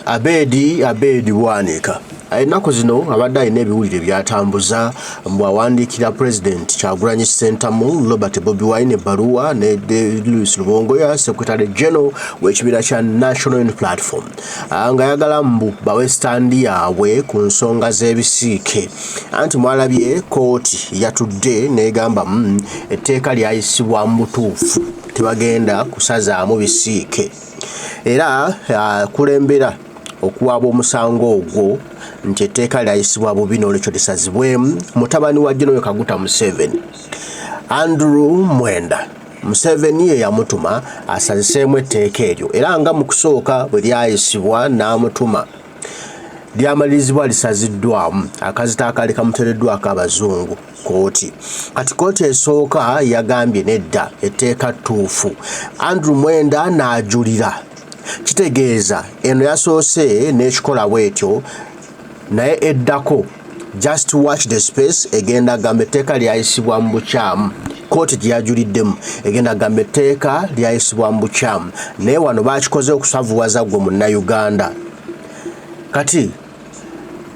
Abed Bwanika ennaku zino abadde alina ebiwulire byatambuza bw'awandiikira President Kyagulanyi Ssentamu Robert Bobi Wine ebbaluwa ne Louis Lubongoya Secretary General w'ekibiina kya National Unity Platform nga ayagala mbu bawe standi yaabwe ku nsonga z'ebisiike anti mwalabye kooti yatudde n'egamba etteeka lyayisibwa mu butuufu tebagenda kusazaamu bisiike era kulembera okuwaaba omusango ogwo nti etteeka lyayisibwa bubi n'olwekyo lisazibwemu mutabani wa General Kaguta Museveni Andrew Mwenda Museveni ye yamutuma asaziseemu etteeka eryo era nga mu kusooka bwe lyayisibwa n'amutuma lyamalirizibwa lisaziddwamu akazita akali kamuteereddwako abazungu kooti kati kooti esooka yagambye nedda etteeka ttuufu Andrew Mwenda n'ajulira kitegeeza eno yasoose n'ekikola bwetyo naye eddako just watch the space egenda gamba etteeka lyayisibwa mu bukyamu kooti gye yajuliddemu egenda gamba etteeka lyayisibwa mu bukyamu naye wano baakikoze okusavuwaza gwe munnayuganda kati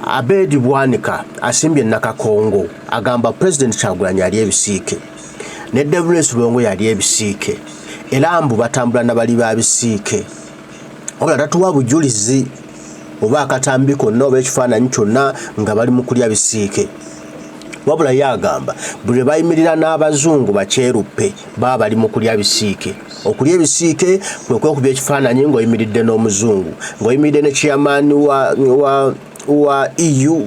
Abed Bwanika asimbye Nakakongo agamba President Kyagulanyi ali ebisiike ne Louis Lubongoya ali ebisiike era mbu batambula n'abali ba bisiike oba tatuwa bujulizi oba akatambi konna oba ekifaananyi kyonna nga bali mu kulya bisiike wabula yagamba buli bayimirira n'abazungu bakyeruppe baba bali mu kulya bisiike okulya ebisiike kwe kwekuba ekifaananyi ng'oyimiridde n'omuzungu ng'oyimiridde ne chairman wa EU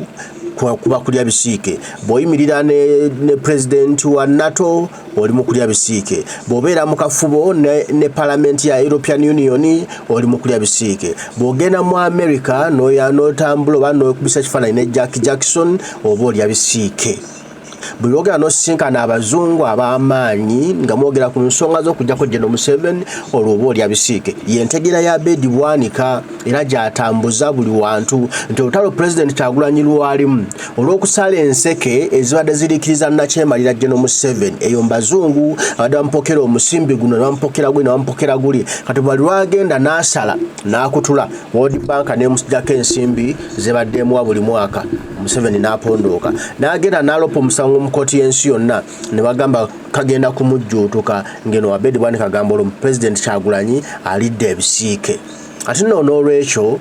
kuba kulya bisiike bw'oyimirira ne president wa NATO oli mu kulya bisiike bw'obeera mu kafubo ne parliament ya European Union oli mu kulya bisiike bw'ogenda mu America n'otambula oba n'okubisa ekifaananyi ne Jack Jackson oba olya bisiike buli lwogera n'osisinkana abazungu ab'amaanyi nga mwogera ku nsonga z'okujjako General Museveni olwo oba olya bisiike yentegera ya Abed Bwanika era gy'atambuza buli wantu nti olutalo President Kyagulanyi lwalimu olw'okusala enseke ezibadde ziriikiriza nakyemalira General Museveni eyo mbazungu abadde bamupokera omusimbi guno ne bamupokera guli ne bamupokera guli kati bwali lwagenda n'asala n'akutula World Bank n'emusijjako ensimbi zebaddeemuwa buli mwaka Museveni n'apondooka n'agenda n'alopa omusango mu kooti y'ensi yonna ne bagamba kagenda kumujjuutuka ngeno Abed Bwanika agamba olwo President Kyagulanyi alidde ebisiike ate nno n'olwekyo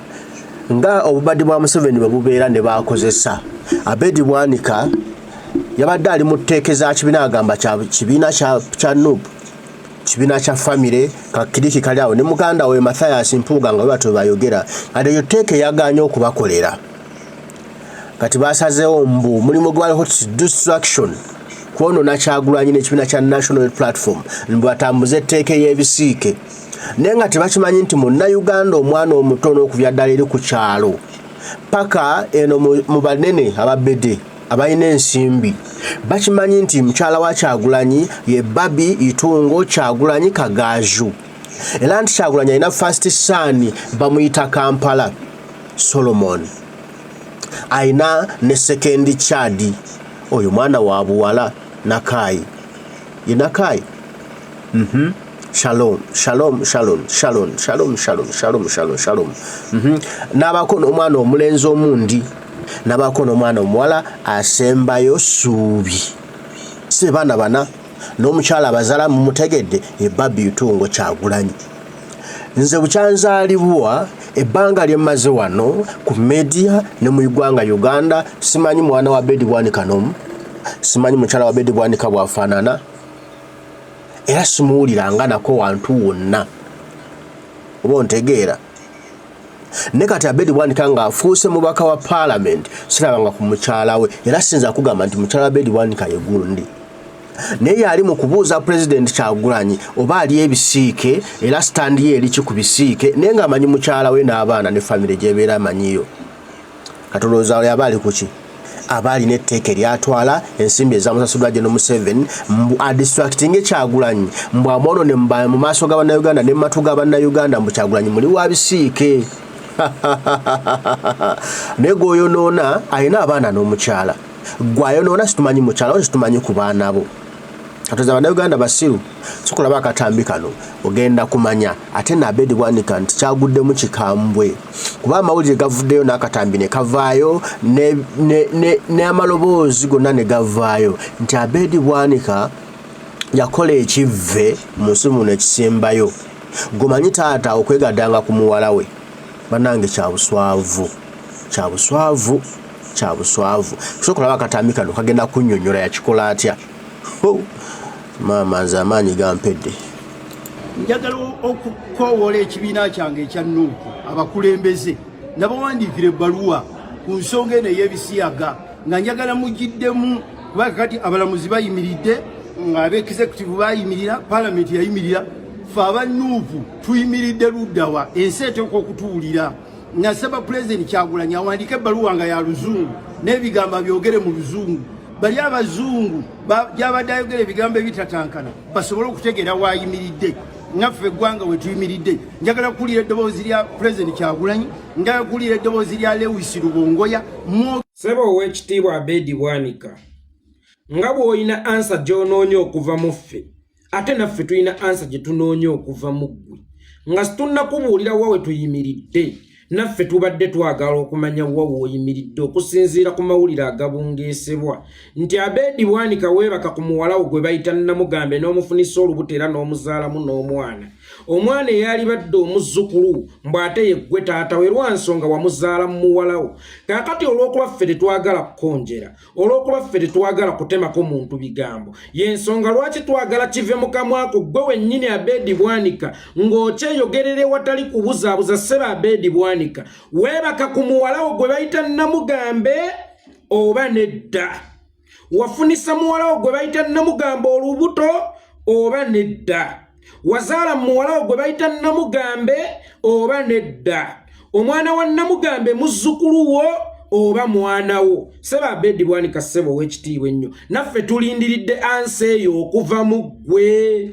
nga obubadde bwa Museveni bwe bubeera ne bakozesa Abed Bwanika yabadde ali mu tteekeza kibiina agamba kibiina kya NUP kibiina kya famire kakiriki kali awo ne muganda we Mathias Mpuuga nga bwe bayogera ate eyo tteeka yagaanye okubakolera kati basazeewo mbu mulimu gwaliho distraction kwonoona Kyagulanyi n'ekibiina kya National Platform mbu batambuze etteeka y'ebisiike naye nga tebakimanyi nti munnayuganda omwana omutono okuvya ddala eri ku kyalo paka eno mu banene ababede abalina ensimbi bakimanyi nti mukyala wa Kyagulanyi ye Babi Itungo Kyagulanyi Kagaaju era nti Kyagulanyi alina first son bamuyita Kampala Solomon aina ne second child oyo mwana wa Muwala Nakai ye Nakai Shalom nabako n'omwana omulenzi omundi nabako n'omwana omuwala asembayo Suubi se bana bana n'omukyala abazala mu mutegedde ye Babi Itungo Kyagulanyi nze bukyanzaalibwa ebbanga lyemmaze wano ku media ne mu igwanga Uganda simanyi mwana wa Abed Bwanika n'omu simanyi mukyala wa Abed Bwanika bwafaanana era simuwuliranga nako wantu wonna oba ontegeera ne kati Abed Bwanika ng'afuuse mubaka wa parliament sirabanga ku mukyala we era sinza kugamba nti mukyala wa Abed Bwanika ye gundi naye yali mu kubuuza President Kyagulanyi oba ali ebisiike era standi ye eri ku bisiike naye ng'amanyi mukyala we n'abaana ne famire gy'ebeera amanyiyo katolooza oli aba ali ku ki aba alina etteeka eryatwala ensimbi ezamusasuddwa General Museveni mbu adistractinge Kyagulanyi mbu amwonone mu maaso ga bannayuganda ne mu matu ga bannayuganda mbu Kyagulanyi muli wa bisiike naye gwoyonoona alina abaana n'omukyala gwayonoona situmanyi mukyala we situmanyi ku baana bo atoza bannayuganda basiru sokulaba akatambi kano ogenda kumanya ate na Abed Bwanika nti kyaguddemu kikambwe kuba amawulire gavuddeyo n'akatambi ne kavaayo ne amaloboozi gonna ne gavaayo nti Abed Bwanika yakola ekivve mu nsi muno ekisembayo gomanyi taata okwegaddanga ku muwala we bannange kyabuswavu sokulaba akatambi kano kagenda kunnyonnyola yakikola atya maama nze amaanyi gampedde. Njagala okukoowola ekibiina kyange ekya Nuupu abakulembeze nabawandiikira ebbaluwa ku nsonga eno ey'ebisiyaga nga njagala mugiddemu kuba kati abalamuzi bayimiridde ab'executive bayimirira paalamenti yayimirira ffe aba Nuupu tuyimiridde luddawa ensi eteekwa okutuwulira. Nasaba Pulezidenti Kyagulanyi awandiike ebbaluwa nga ya Luzungu n'ebigambo byogere mu Luzungu bali abazungu gyabadde ayogera ebigambo ebitatankana basobole okutegeera waayimiridde naffe eggwanga we tuyimiridde. Njagala kuwulira eddoboozi lya Pulezidenti Kyagulanyi, njagala kuwulira eddoboozi lya Lewis Lubongoya. Ssebo Oweekitiibwa Abed Bwanika, nga bw'olina ansa gy'onoonya okuva mu ffe ate naffe tulina ansa gye tunoonya okuva mu ggwe, nga situnnakubuulira wa we tuyimiridde naffe tubadde twagala okumanya wa w'oyimiridde okusinziira ku mawulire agabungeesebwa nti Abed Bwanika weebaka ku muwala we gwe bayita Namugambe n'omufunisa olubuto era n'omuzaalamu n'omwana. Omwana eyali badde omuzzukulu mbw'ate ye ggwe taata we lwansonga wamuzaala mu muwala wo. Kaakati olw'okuba ffe tetwagala kukonjera, olw'okuba ffe tetwagala kutemako muntu bigambo, y'ensonga lwaki twagala kive mu kamwako ggwe wennyini Abed Bwanika ng'okyeyogerera watali kubuzaabuza. Sseba Abed Bwanika weebaka ku muwala wo gwe bayita Namugambe oba nedda? Wafunisa muwala wo gwe bayita Namugambe olubuto oba nedda? Wazaala muwala wo gwe bayita Namugambe oba nedda? Omwana wa Namugambe muzzukulu wo oba mwana wo? Sseba Abed Bwanika ssebo Oweekitiibwa ennyo, naffe tulindiridde ansi eyo okuva mu ggwe.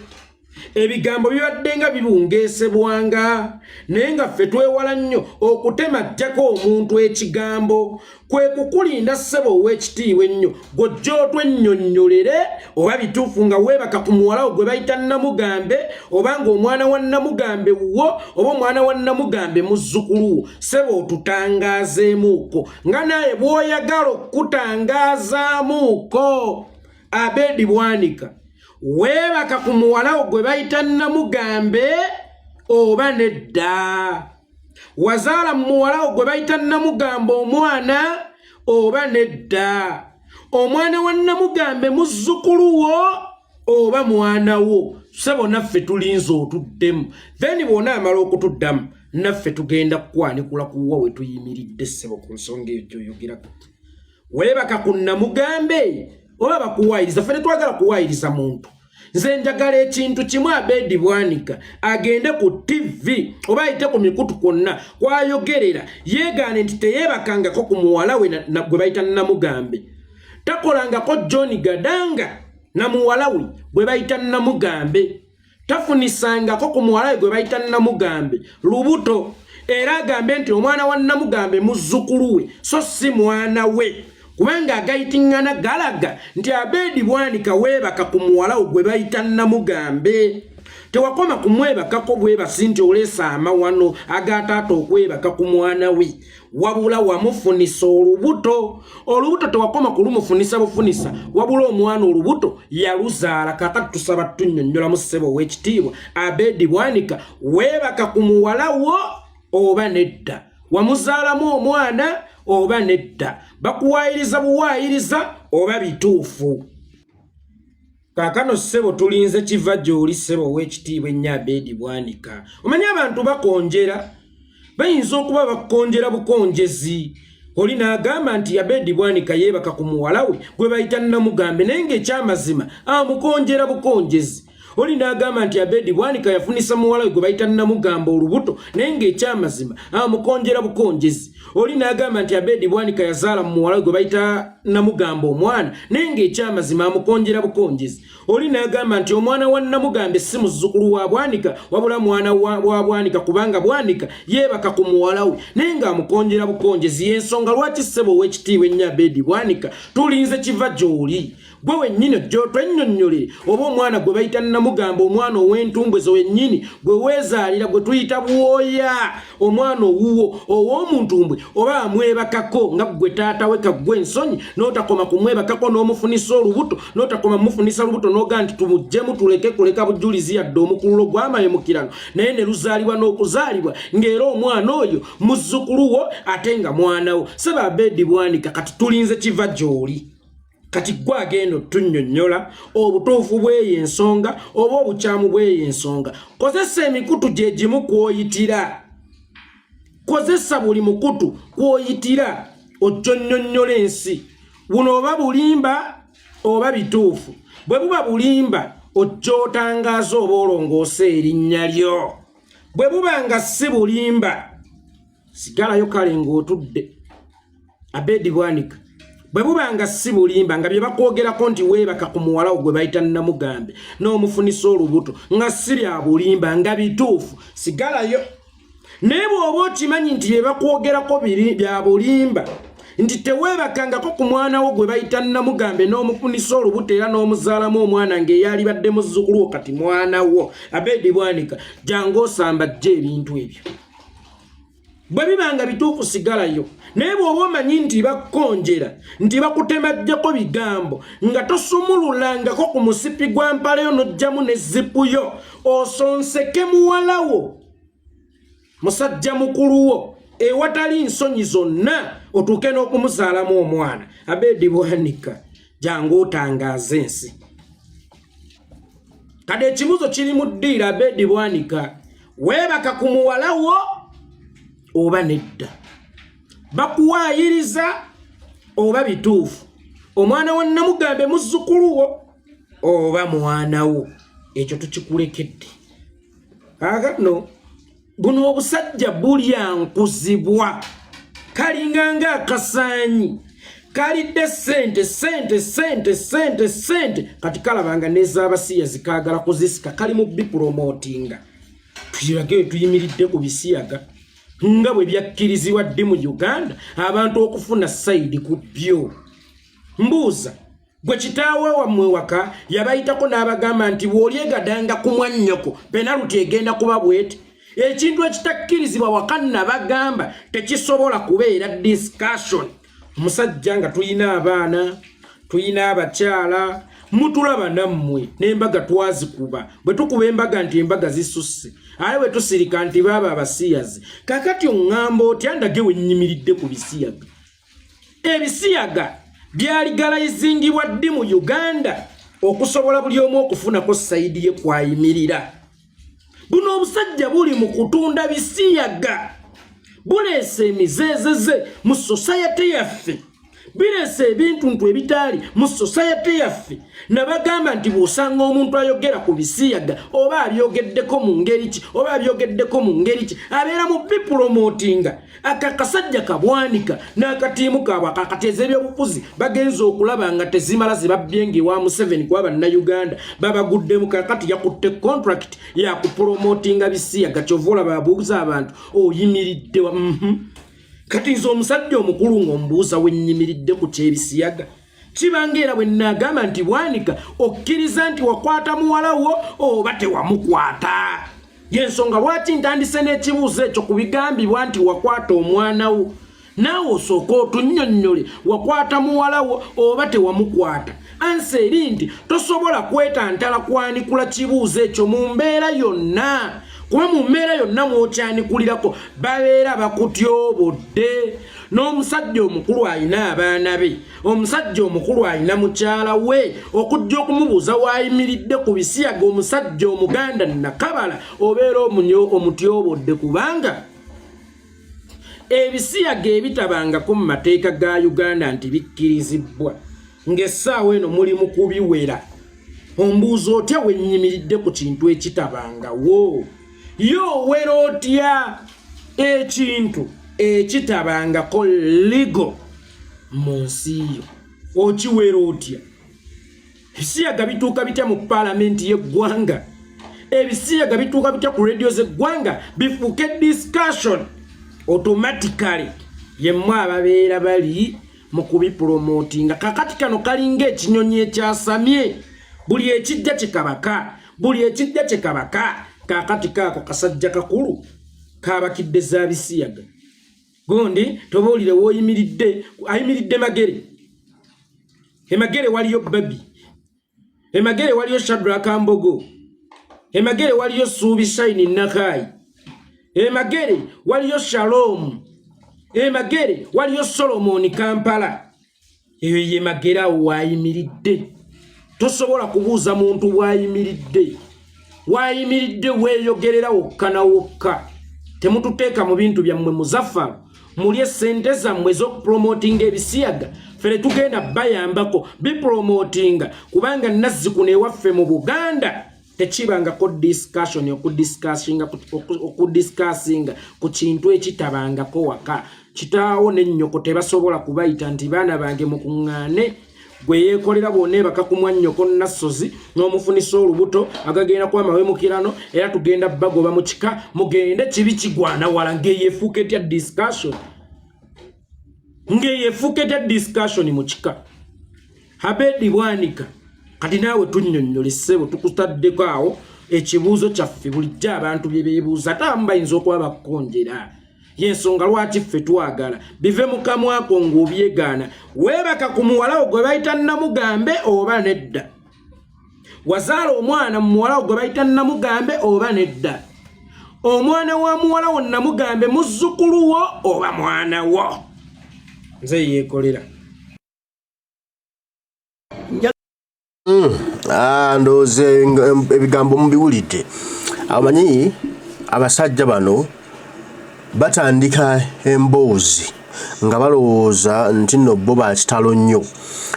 Ebigambo bibadde nga bibungeesebwanga naye nga ffe twewala nnyo okutematako omuntu ekigambo. Kwe kukulinda ssebo Oweekitiibwa ennyo gojja otwennyonnyolere oba bituufu nga weebaka ku muwala wo gwe bayita Namugambe oba ng'omwana wa Namugambe wo oba omwana wa Namugambe muzzukulu wo. Ssebo otutangaazeemuuko nga naye bw'oyagala okutangaazamuuko. Abed Bwanika weebaka ku muwala wo gwe bayita Namugambe oba nedda? Wazaala muwala wo gwe bayita Namugambe omwana oba nedda? Omwana wa Namugambe muzzukulu wo oba mwana wo? Ssebo naffe tulinze otuddemu, then bw'ona amala okutuddamu naffe tugenda kukwanikula kuwa we tuyimiridde. Ssebo ku nsonga eyo gy'oyogerako weebaka ku Namugambe oba bakuwaayiriza? Ffe tetwagala kuwaayiriza muntu. Nze njagala ekintu kimu Abed Bwanika agende ku TV oba ayite ku mikutu kwonna kwayogerera yeegaane nti teyeebakangako ku muwala we gwe bayita Namugambe, takolangako John Gadanga na muwala we gwe bayita Namugambe, tafunisangako ku muwala we gwe bayita Namugambe lubuto, era agambe nti omwana wa Namugambe muzzukulu we so si mwana we. Kubanga agayitingana galaga nti Abed Bwanika weebaka ku muwala wo gwe bayita Namugambe. Tewakoma kumwebakako bwebasi nti oleesa amawano agataata okwebaka ku mwana we, wabula wamufunisa olubuto. Olubuto tewakoma kulumufunisa bufunisa, wabula omwana olubuto yaluzaala. Kakati tusaba tunnyonnyolamu ssebo Oweekitiibwa Abed Bwanika weebaka ku muwala wo oba nedda? Wamuzaalamu omwana oba nedda? Bakuwaayiriza buwaayiriza oba bituufu? Kaakano ssebo tulinze kiva gy'oli ssebo Oweekitiibwa ennyo Abed Bwanika. Omanyi abantu bakonjera, bayinza okuba bakonjera bukonjezi. Oli n'agamba nti Abed Bwanika yeebaka ku muwala we gwe bayita Namugambe naye ng'ekyamazima amukonjera bukonjezi. Oli n'agamba nti Abed Bwanika yafunisa muwala we gwe bayita Namugambe olubuto naye ng'ekyamazima amukonjera bukonjezi. Oli n'agamba nti Abed Bwanika yazaala mu muwala we gwe bayita Namugambe omwana naye ng'ekyamazima amukonjera bukonjezi. Oli n'agamba nti omwana wa Namugambe si muzzukulu wa Bwanika wabula mwana wa Bwanika kubanga Bwanika yeebaka ku muwala we naye ng'amukonjera bukonjezi. Y'ensonga lwaki ssebo Oweekitiibwa ennyo Abed Bwanika tulinze kiva gy'oli gwe wennyini jjo twennyonnyole oba omwana gwe bayita Namugamba omwana ow'entumbwe zo wennyini gwe weezaalira gwe tuyita bwoya omwana owuwo ow'omuntumbwe oba amwebakako nga gwe taata we kaggwe ensonyi n'otakoma kumwebakako n'omufunisa olubuto n'otakoma mufunisa olubuto n'oga nti tumuggyemu tuleke kuleka bujulizi yadde omukululo gw'amayemukirano naye ne luzaalibwa n'okuzaalibwa ng'era omwana oyo muzzukulu wo ate nga mwana wo seba Abed Bwanika kati tulinze kiva gy'oli kati gwe agenda otunnyonnyola obutuufu bw'eyo ensonga oba obukyamu bw'eyo ensonga kozesa emikutu gye gimu kw'oyitira kozesa buli mukutu kw'oyitira ojjonnyola ensi buno oba bulimba oba bituufu bwe buba bulimba ojja otangaaza oba olongoosa erinnya lyo bwe buba nga si bulimba sigalayo kale ng'otudde Abed Bwanika bwe buba nga si bulimba nga bye bakwogerako nti weebaka ku muwala gwe bayita Namugambe n'omufunisa olubuto nga si bya bulimba nga bituufu sigalayo naye bw'oba okimanyi nti bye bakwogerako bya bulimba nti teweebakangako ku mwana wo gwe bayita Namugambe n'omufunisa olubuto era n'omuzaalamu omwana ng'eyali badde muzzukulu wo kati mwana wo Abed Bwanika jangu osamba jja ebintu ebyo bwe bibanga bituufu sigalayo naye bw'oba omanyi nti bakkonjera nti bakutemajjako bigambo nga tosumululangako ku musipi gwa mpaleyo n'ojjamu ne zipu yo osonseke muwala wo musajja mukulu wo ewatali nsonyi zonna otuuke n'okumuzaalamu omwana Abed Bwanika jangu otangaaza ensi kade ekibuzo kiri mu ddiira Abed Bwanika weebaka ku muwala wo oba nedda bakuwaayiriza oba bituufu omwana wa Namugambe muzzukulu wo oba mwana wo ekyo tukikulekedde akano buno obusajja bulyankuzibwa kalinganga akasaanyi kalidde sente kati kalabanga n'ez'abasiya zikaagala kuzisika kali mu bipromotinga tuyirage tuyimiridde ku bisiyaga nga bwe byakkirizibwa ddi mu Uganda abantu okufuna sayidi ku byo mbuuza gwe kitaawe wammwe waka yabayitako n'abagamba nti bw'olyegadanga ku mwannyoko penaluti egenda kuba bwete ekintu ekitakkirizibwa waka nabagamba tekisobola kubeera discussion omusajja nga tuyina abaana tuyina abakyala mutulaba nammwe n'embaga twazikuba bwe tukuba embaga nti embaga zisusse ale bwe tusirika nti baaba abasiyazi kakati oŋŋamba otya ndage we nnyimiridde ku bisiyaga ebisiyaga byaligalaizingibwa ddi mu Uganda okusobola buli omu okufunako sayidi ye kwayimirira buno obusajja buli mu kutunda bisiyaga buleese emizeezeze mu society yaffe bireese ebintu ebitaali mu society yaffe nabagamba nti bw'osanga omuntu ayogera ku bisiyaga oba abyogeddeko mu ngeri ki oba abyogeddeko mu ngeri ki abeera mu bipromotinga akakasajja kabwanika n'akatiimu kaabwe akakateeza ebyobufuzi bagenza okulaba nga tezimala zibabbyenga ewa Museveni kuba bannayuganda babaguddemu kakati yakutte contract yakupromotinga bisiyaga kyova olaba abuuza abantu oyimiridde kati nze omusajja omukulu ng'omubuuza we nnyimiridde ku kyebisiyaga kibangeera bwe nagamba nti Bwanika okkiriza nti wakwata muwala wo oba tewamukwata yensonga lwaki ntandise n'ekibuuzo ekyo ku bigambibwa nti wakwata omwana wo naawe osooka otunnyonnyole wakwata muwala wo oba tewamukwata ansi eri nti tosobola kwetantala kwanikula kibuuzo ekyo mu mbeera yonna kuba mu mbeera yonna mw'okyanikulirako babeera bakutyobodde n'omusajja omukulu alina abaana be omusajja omukulu alina mukyala we okujja okumubuuza waayimiridde ku bisiyaga omusajja omuganda nakabala obeera omutyobodde kubanga ebisiyaga ebitabangako mu mateeka ga Uganda nti bikkirizibwa ng'essaawa eno mulimu kubiwera ombuuza otya wennyimiridde ku kintu ekitabangawo yo wera otya ekintu ekitabangako ligo mu nsi yo okiwera otya ebisiyaga bituuka bitya mu paalamenti y'eggwanga ebisiyaga bituuka bitya ku radio z'eggwanga bifuuke discussion automatically yemmwe ababeera bali mu kubipromotinga. Kakati kano kalinga ekinyonyi ekyasamye buli ekijja kikabaka buli ekijja kikabaka. Kakati kaako kasajja kakulu kabakidde za bisiyaga. Gondi tobuulire woyimiridde ayimiridde Magere. Emagere waliyo Babi. Emagere waliyo Shadrack Mbogo. Emagere waliyo Subi Shine Nakai. Emagere waliyo Shalom. Emagere waliyo Solomon Kampala. Eyo ye Magera wayimiridde. Tosobola kubuuza muntu wayimiridde. Wayimiridde weeyogerera wokka na wokka. Temututeeka mu bintu byammwe Muzaffar. Mulye sente zammwe z'okupromotinga ebisiyaga. Fere tugenda bayambako bipromotinga kubanga nazzikuno ewaffe mu Buganda tekibangako discussion okudiscussinga ku kintu ekitabangako waka. Kitaawo n'ennyoko tebasobola kubayita nti baana bange mukuŋŋaane gwe yeekolera bwonna bakakumwa nnyoko Nassozi n'omufunisa olubuto agagenda kwamawemukirano era tugenda bagoba mu kika mugende kibi kigwana wala ng'eyeefuuka etya discussion. Ng'eyeefuuka etya discussion mu kika. Abed Bwanika kati naawe tunnyonnyole ssebo tukutaddeko awo ekibuuzo kyaffe bulijjo abantu bye beebuuza ate abamu bayinza okuba bakkonjera. Yensonga lwaki ffe twagala bive mu kamwako ng'obyegaana. Weebaka ku muwala gwe bayita Namugambe oba nedda? Wazaala omwana mu muwala gwe bayita Namugambe oba nedda? Omwana wa muwala wo Namugambe muzzukulu wo oba mwana wo? Nze yeekolera. Ndoze ebigambo mubiwulidde. Amanyi abasajja bano batandika emboozi nga balowooza nti nno bo bakitalo nnyo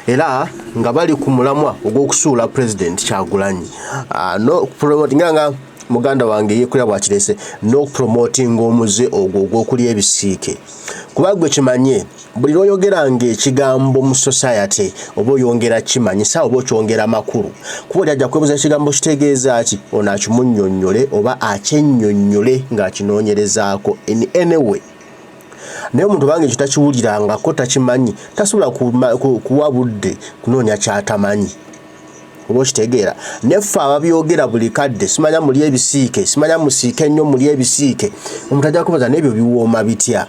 era nga bali ku mulamwa ogw'okusuula President Kyagulanyi. No promotinga nga muganda wange yeekulira bwakirese no promoting omuze ogwo ogw'okulya ebisiike. Kuba gwe kimanye buli lw'oyogeranga ekigambo mu society oba oyongera kimanyisa oba okyongera makulu. Kuba ajja kwebuuza ekigambo kitegeeza ki ono akimunnyonnyole oba akyennyonnyole ng'akinoonyerezaako in any way. Naye omuntu bange kitakiwulirangako takimanyi tasobola kuwa budde kunoonya kyatamanyi. Oba okitegeera neffe ababyogera buli kadde simanya muli ebisiike simanya musiike nnyo muli ebisiike. Omuntu ajja kubaza n'ebyo biwooma bitya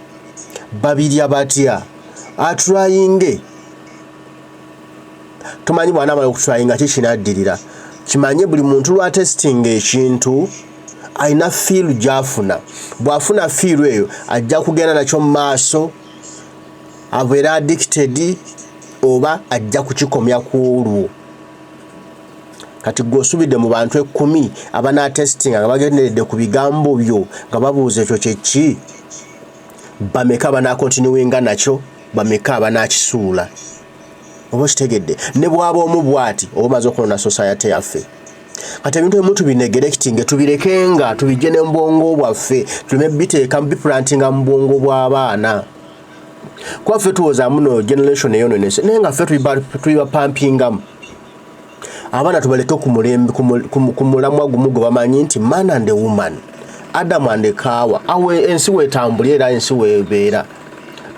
babirya batya atryinge. Tumanyi bwana amala okutryinga kikinaddirira. Kimanye buli muntu lwa testing ekintu aina feel gyafuna. Bwafuna feel eyo ajja kugenda nakyo mu maaso abeera addicted oba ajja kukikomya ku olwo. Kati gw'osubidde mu bantu 10 abana testing nga bagenderedde ku bigambo byo nga babuuza ekyo kyeki bameka bana continuinga nakyo bameka banakisuula. Oba kitegedde ne bwaba omu bwati oba maze okulona society yaffe. Kati ebintu ebimu binegerecting tubirekenga tubijje ne mbwongo bwaffe tuleme biteeka biplantinga mu bwongo bw'abaana. Kwa ffe tuwoza muno generation eyononese naye nga ffe tubibapampingamu. Abaana tubaleke ku mulamwa gumu gwe bamanyi nti man and a woman, Adam and Kawa, awe ensi wetambulira era ensi webeera.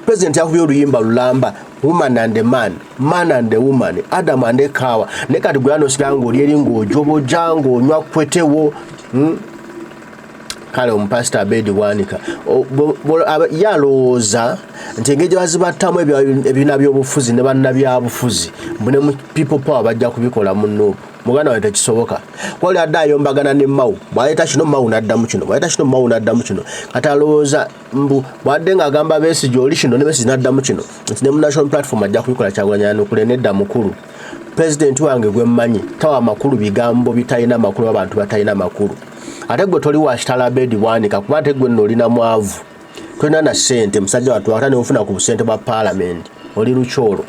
President yakubye oluyimba lulamba woman and a man, man and a woman, Adam and Kawa. Ne kati gwe anosigala ng'oli eri ng'ojoboja ng'onywa kwetewo. Kale omupasita Abed Bwanika yalowooza nti engeri gye bazibattamu ebibiina by'obufuzi ne bannabyabufuzi mbune mu people power bajja kubikola muno. Muganda wange tekisoboka. Kwali adda ayombagana ne Mawu bwaleeta kino Mawu n'addamu kino bwaleeta kino Mawu n'addamu kino. Kati alowooza mbu bwadde ng'agamba Besigye oli kino ne Besigye n'addamu kino nti ne mu national platform ajja kubikola Kyagulanyi yanukule nedda mukulu. President wange gwe mmanyi tawa makulu bigambo bitalina makulu abantu batalina makulu. Ate gwe toli wa kitala Abed Bwanika kuba ate gwe nno olina mwavu. Tolina na ssente musajja watu ate ne ofuna ku busente bwa parliament oli lukyolo.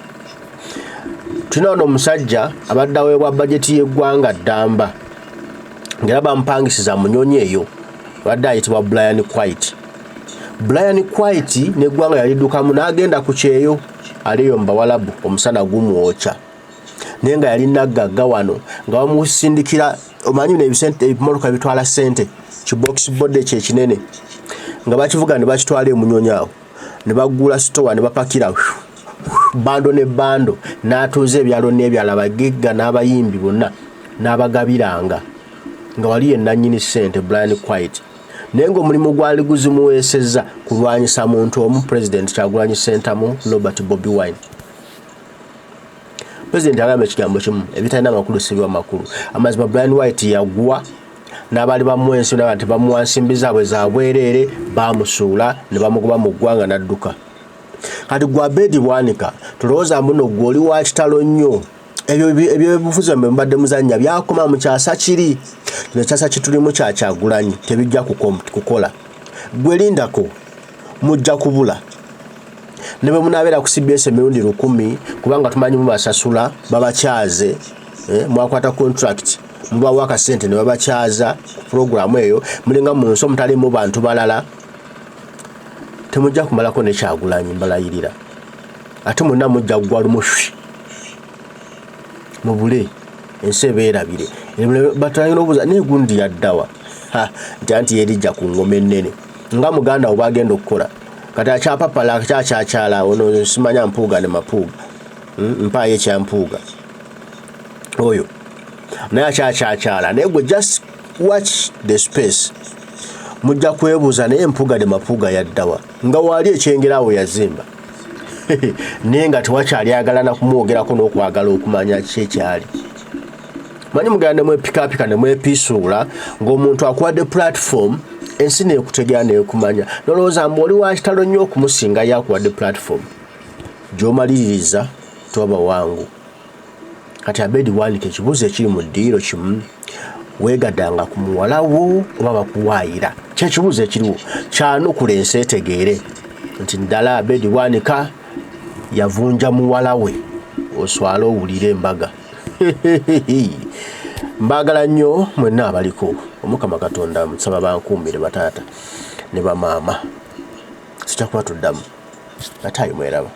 Tulina ono omusajja abadde aweebwa bajeti y'eggwanga ddamba ng'era bampangisiza munyonyi eyo abadde ayitibwa Brian White. Brian White n'eggwanga yaliddukamu n'agenda ku kyeyo aliyo mbawalabu omusana gumwokya. Naye nga yali naggagga wano nga bamusindikira omanyi n'ebisente ebimotoka bitwala ssente kibox bode kye kinene nga bakivuga ne bakitwala emunyonyi awo ne bagula sitowa ne bapakira bando ne bando n'atuuza ebyalo n'ebyalo abagigga n'abayimbi bonna n'abagabiranga nga wali yenannyini ssente Brian White naye ng'omulimu gwali guzimuweesezza kulwanyisa muntu omu President Kyagulanyi Ssentamu Robert Bobi Wine. President agamba ekigambo kimu ebitalina amakulu sibwa makulu. Amazima Brian White yagwa n'abaali bamuwensi n'abantu bamuwa nsimbi zaabwe za bwereere baamusuula ne bamugoba mu ggwanga n'adduka. Kati gwe Abed Bwanika tulowooza mbuno gwe oli wa kitalo nnyo. Ebyo bifuza mbadde muzannya byakoma mu kyasa kiri. Kino kyasa kitulimu kya Kyagulanyi tebijja kukola. Gwe lindako mujja kubula. Ne bwe munaabeera ku CBS emirundi 10 kubanga tumanyi mubasasula babakyaze mwakwata contract mubawa akasente ne babakyaza programu eyo mulinga mu nsi omutalimu bantu balala temujja kumalako ne Kyagulanyi mbalayirira ate mwenna mujja kugwa lumushwi mubule ensi ebeerabire batayina obuuza naye gundi yaddawa nti yerijja ku ngoma ennene nga muganda oba agenda okukola kati akyapapala kyakyala ono simanya mpuuga ne mapuuga mpaayo ekyampuuga oyo naye akyakyala naye gwe just watch the space mujja kwebuuza naye empuuga ne mapuuga yaddawa nga waali ekyengeraawo yazimba naye nga tewakyali agalana kumwogerako n'okwagala okumanya kyekyali. Manyi muganda mwepikaapika ne mwepiisuula ng'omuntu akuwadde platform ensi neekutegera neekumanya nolowooza mbu oli wa kitalo nnyo okumusinga ye akuwadde platform gy'omaliririza toba wangu. Kati Abed Bwanika ekibuuzo ekiri mu ddiiro kimu weegaddanga ku muwala wo oba bakuwaayira kyekibuuzo ekiriwo kyanukula ensi etegeere nti ddala Abed Bwanika yavunja muwala we oswale owulire embaga. Mbagala nnyo mwenna abaliko Omukama Katonda nsaba bankuumire bataata ne bamaama sijja kuba tuddamu ate ayi mweraba.